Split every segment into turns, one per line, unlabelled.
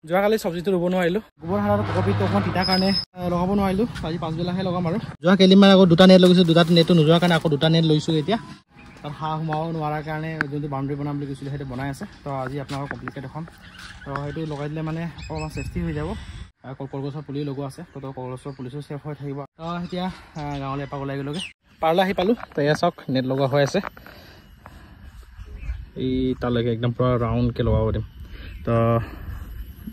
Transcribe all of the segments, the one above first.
যোৱাকালি চব্জিটো ৰুব নোৱাৰিলোঁ গোবৰ সাৰ আৰু কবিটো অকণমান তিতাৰ কাৰণে লগাব নোৱাৰিলোঁ আজি পাছবেলাহে লগাম আৰু যোৱা কেইদিনমান আকৌ দুটা নেট লগাইছোঁ দুটা নেটটো নোযোৱাৰ কাৰণে আকৌ দুটা নেট লৈছোঁ এতিয়া তাত হাঁহ সোমাব নোৱাৰাৰ কাৰণে যোনটো বাউণ্ডেৰী বনাম বুলি কৈছিলোঁ সেইটো বনাই আছে তো আজি আপোনালোকৰ কমপ্লিটেড এখন তো সেইটো লগাই দিলে মানে অকণমান চেফটি হৈ যাব কলগছৰ পুলি লগোৱা আছে তো কলগছৰ পুলিচো ছেফ হৈ থাকিব তো এতিয়া গাঁৱলৈ এপাক ওলাই গ'লোগৈ পাৰলা আহি পালোঁ তো এয়া চাওক নেট লগোৱা হৈ আছে এই তালৈকে একদম পূৰা ৰাউণ্ডকৈ লগাব দিম তো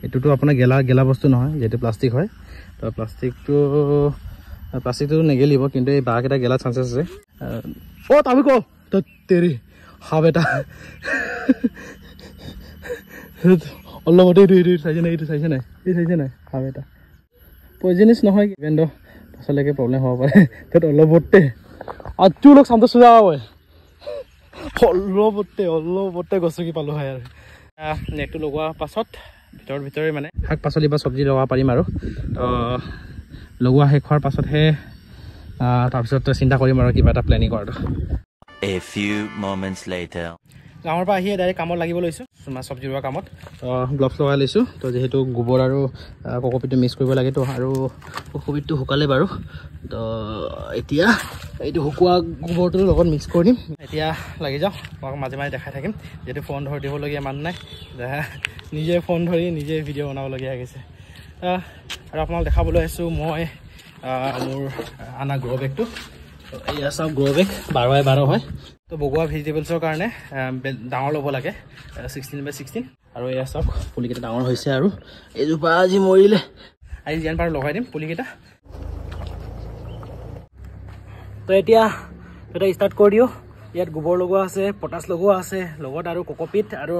এইটোতো আপোনাৰ গেলা বস্তু নহয় যিহেতু প্লাষ্টিক হয় তো প্লাষ্টিকটো নেগেলিব কিন্তু এই বাঁহকেইটা গেলা চান্সেছ আছে অ' তাবি ক তো তেৰি সাপ এটা অলপতে এইটো চাইছে নাই এইটো চাইছে নাই সাপ এটা পয়জনিছ নহয় কিন্তু পাছলৈকে প্ৰব্লেম হ'ব পাৰে তাত অলপতে আজু লোক চান্ত চুজা হয় অলপতে গছকি পালোঁ হয় আৰু নেটটো লগোৱাৰ পাছত ভিতৰে মানে শাক পাচলি বা চব্জি লগাব পাৰিম আৰু লগোৱা শেষ হোৱাৰ পাছতহে তাৰপিছত চিন্তা কৰিম আৰু কিবা এটা প্লেনিং কৰাটো
A few moments later
গাঁৱৰ পৰা আহিয়ে ডাইৰেক্ট কামত লাগিব লৈছোঁ চব্জি ৰোৱা কামত গ্লভছ লগাই লৈছোঁ তো যিহেতু গোবৰ আৰু কক'পিটটো মিক্স কৰিব লাগেতো আৰু কক'পিটটো শুকালে বাৰু তো এতিয়া এইটো শুকোৱা গোবৰটোৰ লগত মিক্স কৰি দিম এতিয়া লাগি যাওঁ মই মাজে দেখাই থাকিম যিহেতু ফোন ধৰি দিবলগীয়া মানুহ নাই নিজে ফোন ধৰি নিজে ভিডিঅ' বনাবলগীয়া হৈ গৈছে আৰু আপোনাক দেখাবলৈ আহিছোঁ মই মোৰ আনা গ্ৰ' বেগটো এয়া চাওক গ্ৰ' বেগ 12x12 হয় তো বগোৱা ভেজিটেবলছৰ কাৰণে ডাঙৰ ল'ব লাগে 16x16 আৰু এয়া চাওক পুলিকেইটা ডাঙৰ হৈছে আৰু এইজোপা আজি মৰিলে আজি যিমান পাৰোঁ লগাই দিম পুলিকেইটা তো এতিয়া ষ্টাৰ্ট কৰি দিওঁ ইয়াত গোবৰ লগোৱা আছে পটাছ লগোৱা আছে লগত আৰু কক'পিট আৰু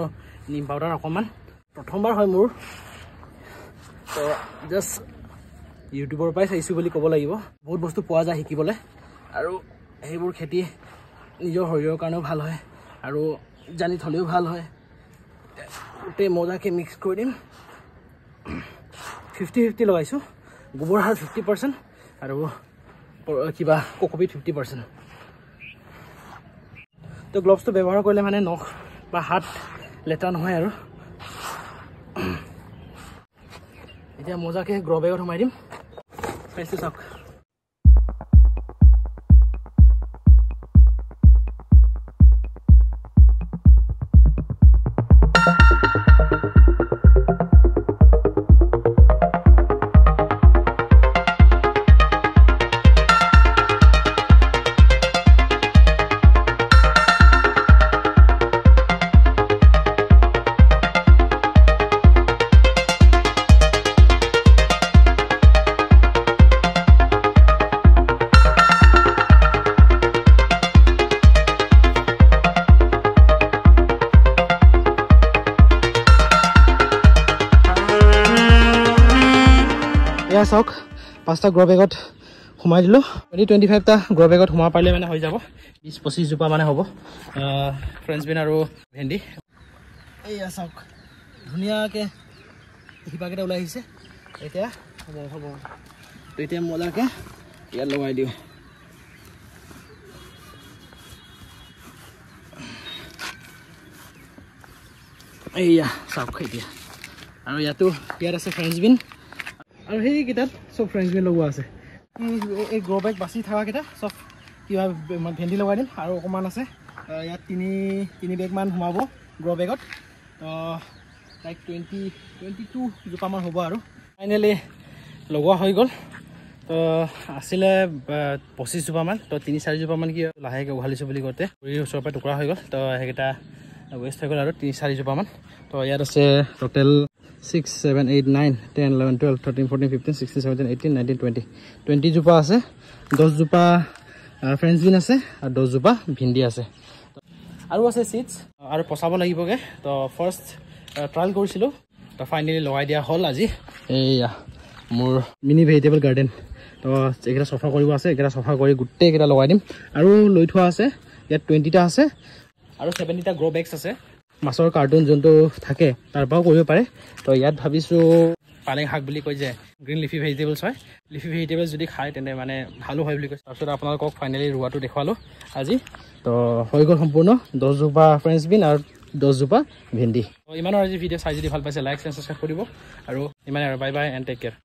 নিম পাউডাৰ অকণমান প্ৰথমবাৰ হয় মোৰ তো জাষ্ট ইউটিউবৰ পৰাই চাইছোঁ বুলি ক'ব লাগিব বহুত বস্তু পোৱা যায় শিকিবলৈ আৰু সেইবোৰ খেতি নিজৰ শৰীৰৰ কাৰণেও ভাল হয় আৰু জানি থ'লেও ভাল হয় গোটেই মজাকৈ মিক্স কৰি দিম 50-50 লগাইছোঁ গোবৰ সাৰ 50% আৰু কিবা কক'পিট 50% তো গ্লভছটো ব্যৱহাৰ কৰিলে মানে নখ বা হাত লেতেৰা নহয় আৰু এতিয়া মজাকৈ গ্ৰ' বেগত সোমাই দিম পাইছোঁ চাওক এয়া চাওক 5টা গ্ৰ' বেগত সোমাই দিলোঁ 20-25টা গ্ৰ' বেগত সোমাব পাৰিলে মানে হৈ যাব 20-25 জোপা মানে হ'ব ফ্ৰেঞ্চ বিন আৰু ভেন্দি এয়া চাওক ধুনীয়াকৈ শিপাকেইটা ওলাই আহিছে এতিয়া হ'ব তো এতিয়া মজাকৈ ইয়াত লগাই দিওঁ এয়া চাওক এতিয়া আৰু ইয়াত আছে ফ্ৰেঞ্চ বিন আৰু সেইকেইটাত চব ফ্ৰেঞ্চ বিন লগোৱা আছে এই গ্ৰ' বেগ বাচি থকাকেইটা চব কিবা ভেন্দি লগাই দিম আৰু অকণমান আছে ইয়াত তিনি বেগমান সোমাব গ্ৰ' বেগত লাইক 22 জোপামান হ'ব আৰু ফাইনেলি লগোৱা হৈ গ'ল তো আছিলে 25 জোপামান তো 3-4 জোপামান কি লাহেকৈ উঘালিছোঁ বুলি কওঁতে গুৰিৰ ওচৰৰ পৰা টুকুৰা হৈ গ'ল তো সেইকেইটা ৱেষ্ট হৈ গ'ল আৰু 3-4 জোপামান তো ইয়াত আছে টোটেল 6, 7, 8, 9, 10, 11, 12, 13, 14, 15, 16, 17, 18, 19, 20 জোপা আছে 10 জোপা ফ্ৰেঞ্চ বিন আছে আৰু 10 জোপা ভিন্দি আছে আৰু আছে চিডছ আৰু পচাব লাগিবগৈ তো ফাৰ্ষ্ট ট্ৰায়েল কৰিছিলোঁ তো ফাইনেলি লগাই দিয়া হ'ল আজি এইয়া মোৰ মিনি ভেজিটেবল গাৰ্ডেন তো এইকেইটা চফা কৰিব আছে এইকেইটা চফা কৰি গোটেইকেইটা লগাই দিম আৰু লৈ থোৱা আছে ইয়াত 20টা আছে আৰু 70টা গ্ৰ' বেগছ আছে মাছৰ কাৰ্টুন যোনটো থাকে তাৰ পৰাও কৰিব পাৰে তো ইয়াত ভাবিছোঁ পালেং শাক বুলি কয় যে গ্ৰীণ লিফি ভেজিটেবলছ হয় লিফি ভেজিটেবলছ যদি খায় তেন্তে মানে ভালো হয় বুলি কৈছে তাৰপিছত আপোনালোকক ফাইনেলি ৰোৱাটো দেখুৱালোঁ আজি তো হৈ গ'ল সম্পূৰ্ণ 10 জোপা ফ্ৰেঞ্চ বিন আৰু 10 জোপা ভেন্দি ইমানৰ আজি ভিডিঅ' চাই যদি ভাল পাইছে লাইক এণ্ড সাবস্ক্ৰাইব কৰিব আৰু ইমানে আৰু bye bye and take care